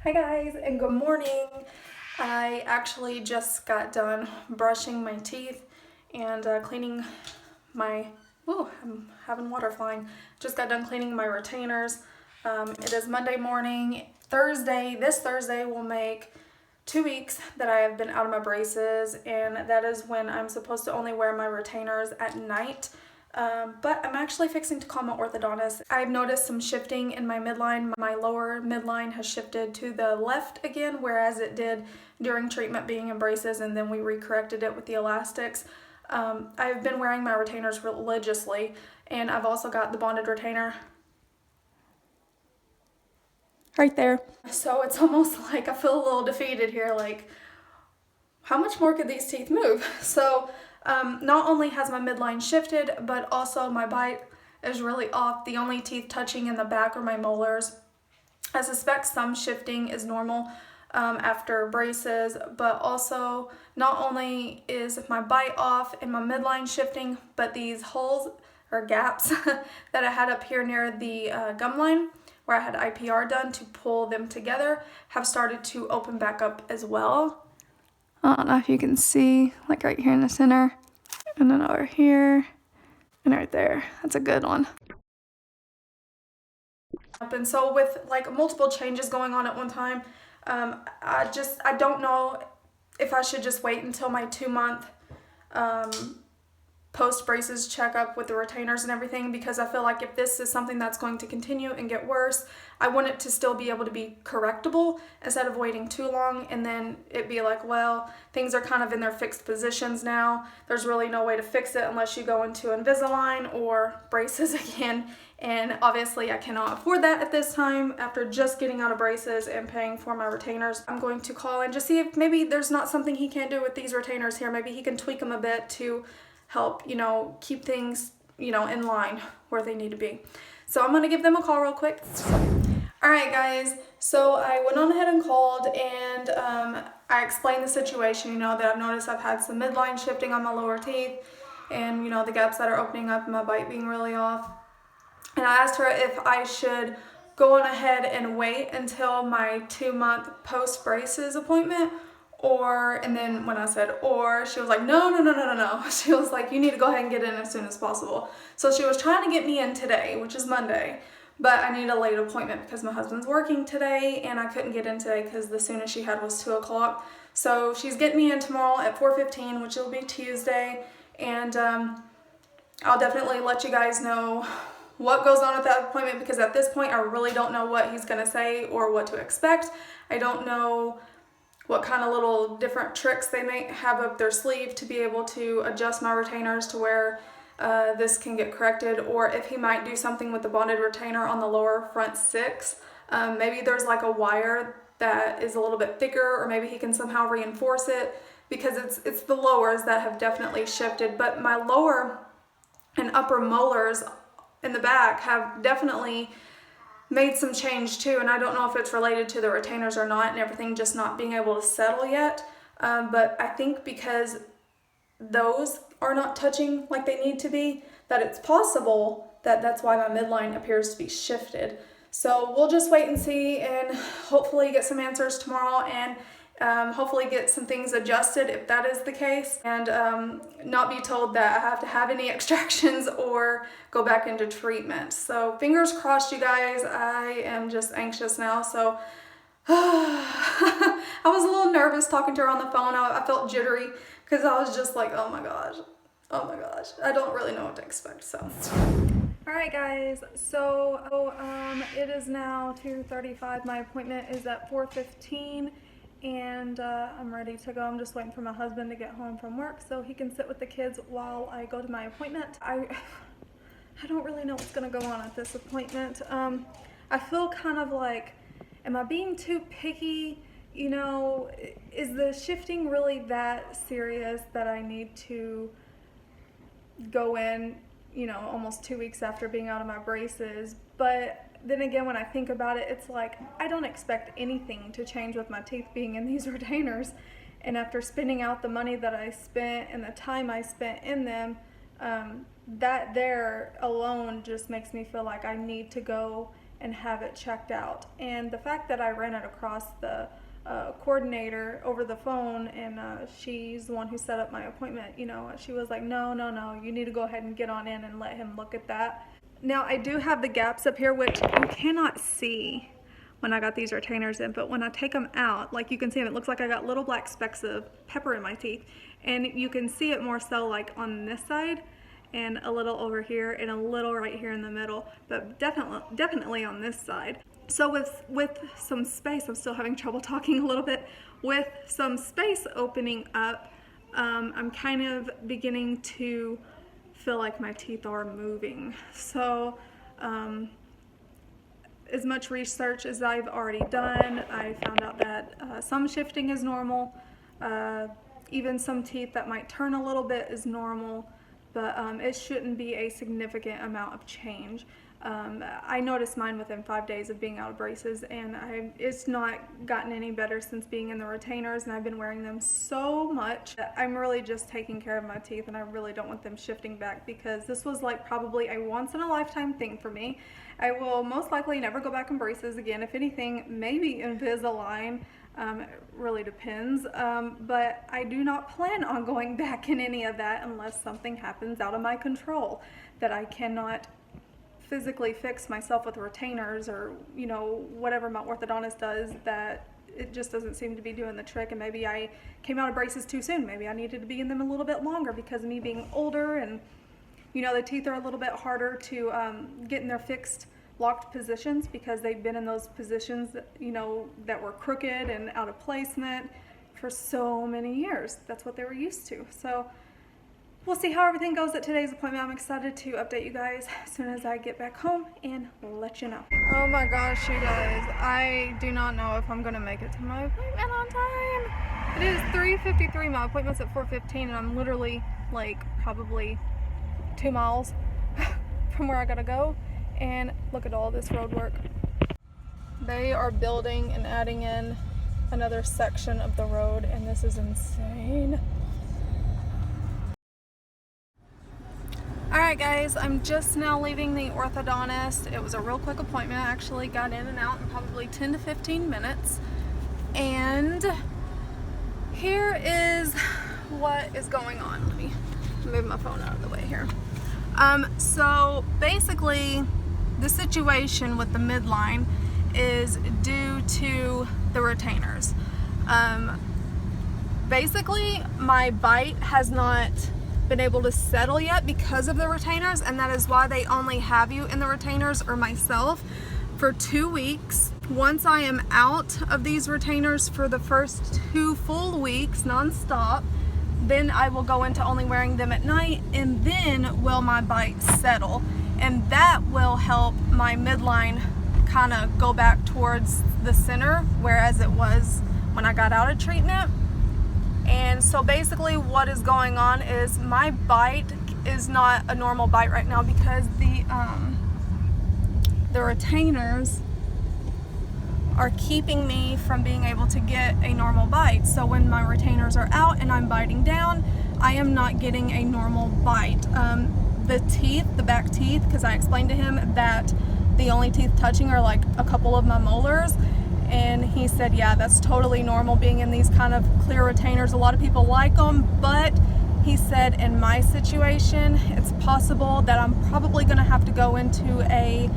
Hi guys, and good morning. I actually just got done brushing my teeth and cleaning my, I'm having water flying. Just got done cleaning my retainers. It is Monday morning. This Thursday will make 2 weeks that I have been out of my braces, and that is when I'm supposed to only wear my retainers at night. But I'm actually fixing to call my orthodontist. I've noticed some shifting in my midline. My lower midline has shifted to the left again, whereas it did during treatment being in braces, and then we recorrected it with the elastics. I've been wearing my retainers religiously, and I've also got the bonded retainer right there. So it's almost like I feel a little defeated here, like how much more could these teeth move? So not only has my midline shifted, but also my bite is really off. The only teeth touching in the back are my molars. I suspect some shifting is normal after braces, but also not only is my bite off and my midline shifting, but these holes or gaps that I had up here near the gum line where I had IPR done to pull them together have started to open back up as well. I don't know if you can see, like right here in the center, and then over here, and right there. That's a good one. And so with like multiple changes going on at one time, I don't know if I should just wait until my 2-month post braces checkup with the retainers and everything, because I feel like if this is something that's going to continue and get worse, I want it to still be able to be correctable instead of waiting too long and then it be like, well, things are kind of in their fixed positions now. There's really no way to fix it unless you go into Invisalign or braces again. And obviously I cannot afford that at this time after just getting out of braces and paying for my retainers. I'm going to call and just see if maybe there's not something he can do with these retainers here. Maybe he can tweak them a bit to help, keep things, in line where they need to be. So I'm gonna give them a call real quick. All right, guys, so I went on ahead and called, and I explained the situation, that I've noticed I've had some midline shifting on my lower teeth and, the gaps that are opening up and my bite being really off. And I asked her if I should go on ahead and wait until my 2-month post-braces appointment, and then when I said she was like, no. She was like, you need to go ahead and get in as soon as possible. So she was trying to get me in today, which is Monday, but I need a late appointment because my husband's working today and I couldn't get in today because the soonest she had was 2 o'clock. So she's getting me in tomorrow at 4:15, which will be Tuesday, and I'll definitely let you guys know what goes on at that appointment, because at this point I really don't know what he's gonna say or what to expect. I don't know what kind of little different tricks they may have up their sleeve to be able to adjust my retainers to where this can get corrected, or if he might do something with the bonded retainer on the lower front 6. Maybe there's like a wire that is a little bit thicker, or maybe he can somehow reinforce it, because it's the lowers that have definitely shifted, but my lower and upper molars in the back have definitely made some change too, and I don't know if it's related to the retainers or not and everything just not being able to settle yet, but I think because those are not touching like they need to be, that it's possible that that's why my midline appears to be shifted. So we'll just wait and see, and hopefully get some answers tomorrow, and hopefully get some things adjusted if that is the case, and not be told that I have to have any extractions or go back into treatment. So fingers crossed, you guys. I am just anxious now. So I was a little nervous talking to her on the phone. I felt jittery because I was just like, oh my gosh, I don't really know what to expect. So alright guys, so it is now 2:35. My appointment is at 4:15. And I'm ready to go. I'm just waiting for my husband to get home from work so he can sit with the kids while I go to my appointment. I don't really know what's gonna go on at this appointment. I feel kind of like, am I being too picky? Is the shifting really that serious that I need to go in, almost 2 weeks after being out of my braces? But then again, when I think about it, it's like I don't expect anything to change with my teeth being in these retainers. And after spending out the money that I spent and the time I spent in them, that there alone just makes me feel like I need to go and have it checked out. And the fact that I ran it across the coordinator over the phone, and she's the one who set up my appointment, you know, she was like, no, you need to go ahead and get on in and let him look at that. Now I do have the gaps up here, which you cannot see when I got these retainers in, but when I take them out, like you can see them, it looks like I got little black specks of pepper in my teeth, and you can see it more so like on this side and a little over here and a little right here in the middle, but definitely on this side. So with some space, I'm still having trouble talking a little bit, with some space opening up, I'm kind of beginning to feel like my teeth are moving. So as much research as I've already done, I found out that some shifting is normal. Even some teeth that might turn a little bit is normal, but it shouldn't be a significant amount of change. I noticed mine within 5 days of being out of braces, and it's not gotten any better since being in the retainers, and I've been wearing them so much. I'm really just taking care of my teeth, and I really don't want them shifting back, because this was like probably a once-in-a-lifetime thing for me. I will most likely never go back in braces again. If anything, maybe Invisalign. It really depends, but I do not plan on going back in any of that unless something happens out of my control that I cannot physically fix myself with retainers, or you know, whatever my orthodontist does, that it just doesn't seem to be doing the trick. And maybe I came out of braces too soon. Maybe I needed to be in them a little bit longer because of me being older, and you know, the teeth are a little bit harder to get in their fixed locked positions because they've been in those positions that, you know, that were crooked and out of placement for so many years. That's what they were used to. So we'll see how everything goes at today's appointment. I'm excited to update you guys as soon as I get back home and let you know. Oh my gosh, you guys, I do not know if I'm gonna make it to my appointment on time. It is 3:53, my appointment's at 4:15, and I'm literally like probably 2 miles from where I gotta go. And look at all this road work. They are building and adding in another section of the road, and this is insane. Alright guys, I'm just now leaving the orthodontist. It was a real quick appointment. I actually got in and out in probably 10 to 15 minutes. And here is what is going on. Let me move my phone out of the way here. So basically, the situation with the midline is due to the retainers. Basically, my bite has not been able to settle yet because of the retainers, and that is why they only have you in the retainers, or myself, for 2 weeks. Once I am out of these retainers for the first 2 full weeks non-stop, then I will go into only wearing them at night, and then will my bite settle. And that will help my midline kind of go back towards the center, whereas it was when I got out of treatment. And so basically what is going on is my bite is not a normal bite right now because the retainers are keeping me from being able to get a normal bite. So when my retainers are out and I'm biting down, I am not getting a normal bite. The teeth, the back teeth, because I explained to him that the only teeth touching are like a couple of my molars, and he said, yeah, that's totally normal being in these kind of clear retainers. A lot of people like them, but he said in my situation, it's possible that I'm probably gonna have to go into a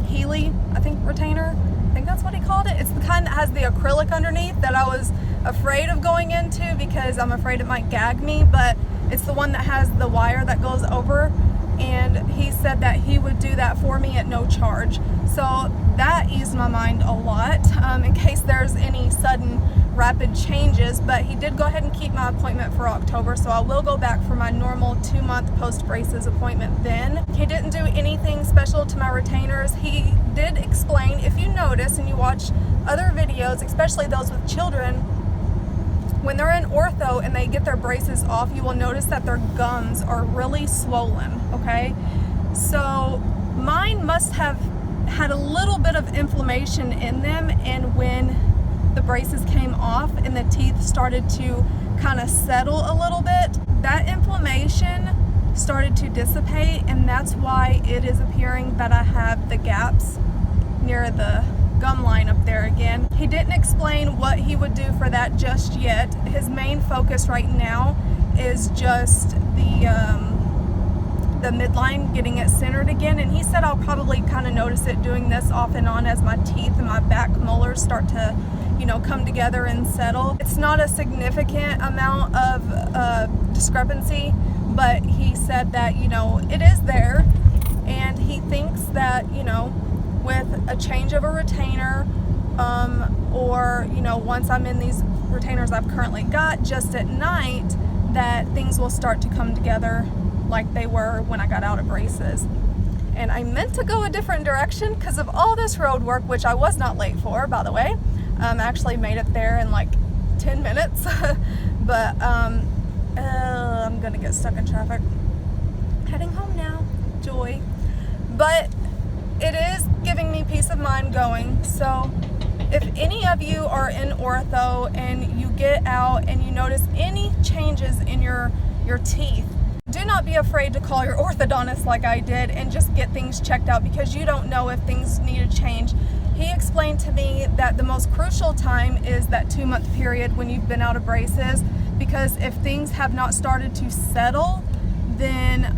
Healy, I think, retainer. I think that's what he called it. It's the kind that has the acrylic underneath that I was afraid of going into because I'm afraid it might gag me, but it's the one that has the wire that goes over, and he said that he would do that for me at no charge. So that eased my mind a lot in case there's any sudden rapid changes, but he did go ahead and keep my appointment for October, so I will go back for my normal 2-month post-braces appointment then. He didn't do anything special to my retainers. He did explain, if you notice and you watch other videos, especially those with children, when they're in ortho and they get their braces off, you will notice that their gums are really swollen, okay? So mine must have had a little bit of inflammation in them, and when the braces came off and the teeth started to kind of settle a little bit, that inflammation started to dissipate, and that's why it is appearing that I have the gaps near the gum line up there again. He didn't explain what he would do for that just yet. His main focus right now is just the midline, getting it centered again, and he said I'll probably kind of notice it doing this off and on as my teeth and my back molars start to, you know, come together and settle. It's not a significant amount of discrepancy, but he said that, you know, it is there, and he thinks that, you know, with a change of a retainer, or, you know, once I'm in these retainers I've currently got just at night, that things will start to come together like they were when I got out of braces. And I meant to go a different direction because of all this road work, which I was not late for, by the way. Actually made it there in like 10 minutes. But I'm gonna get stuck in traffic. Heading home now, joy. But it is giving me peace of mind going. So if any of you are in ortho and you get out and you notice any changes in your teeth, do not be afraid to call your orthodontist like I did and just get things checked out, because you don't know if things need to change. He explained to me that the most crucial time is that 2-month period when you've been out of braces, because if things have not started to settle, then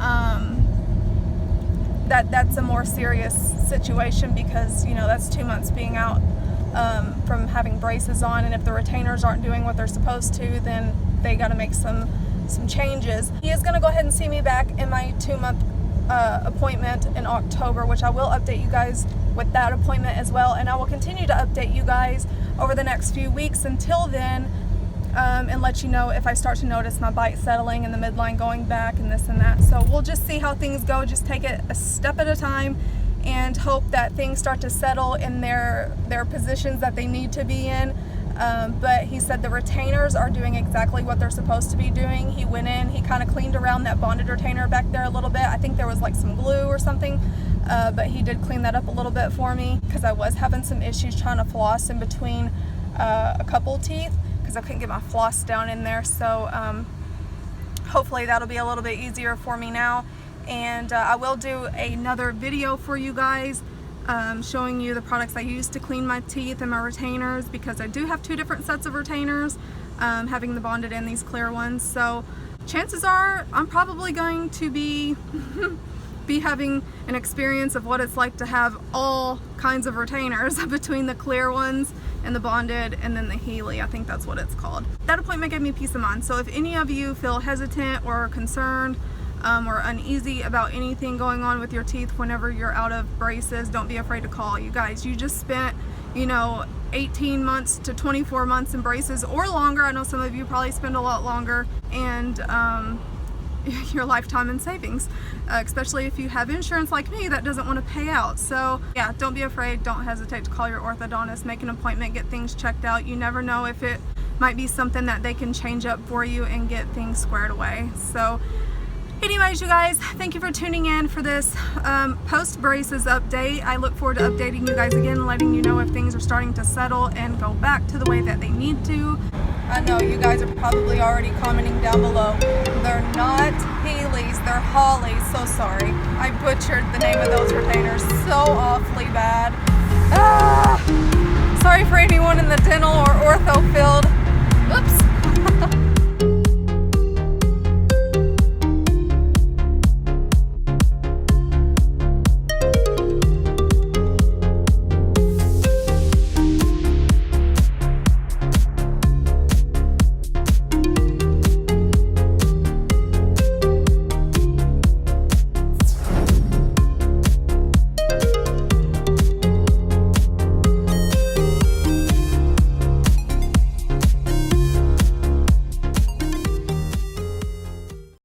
that's a more serious situation, because, you know, that's 2 months being out from having braces on, and if the retainers aren't doing what they're supposed to, then they got to make some changes. He is going to go ahead and see me back in my 2-month appointment in October, which I will update you guys with that appointment as well, and I will continue to update you guys over the next few weeks until then, and let you know if I start to notice my bite settling and the midline going back and this and that. So we'll just see how things go, just take it a step at a time and hope that things start to settle in their positions that they need to be in. But he said the retainers are doing exactly what they're supposed to be doing. He went in, he kind of cleaned around that bonded retainer back there a little bit. I think there was like some glue or something, but he did clean that up a little bit for me, because I was having some issues trying to floss in between a couple teeth, because I couldn't get my floss down in there. So hopefully that'll be a little bit easier for me now. And I will do another video for you guys showing you the products I use to clean my teeth and my retainers, because I do have 2 different sets of retainers, having the bonded and these clear ones. So chances are I'm probably going to be having an experience of what it's like to have all kinds of retainers between the clear ones and the bonded and then the Healy. I think that's what it's called. That appointment gave me peace of mind. So if any of you feel hesitant or concerned or uneasy about anything going on with your teeth whenever you're out of braces, don't be afraid to call. You guys, you just spent, you know, 18 months to 24 months in braces or longer. I know some of you probably spend a lot longer, and your lifetime in savings, especially if you have insurance like me that doesn't want to pay out. So yeah, don't be afraid, don't hesitate to call your orthodontist, make an appointment, get things checked out. You never know if it might be something that they can change up for you and get things squared away. So anyways, you guys, thank you for tuning in for this post-braces update. I look forward to updating you guys again, letting you know if things are starting to settle and go back to the way that they need to. I know you guys are probably already commenting down below. They're not Heelys, they're Hollies. So sorry. I butchered the name of those retainers so awfully bad. Sorry for anyone in the dental or ortho field. Oops.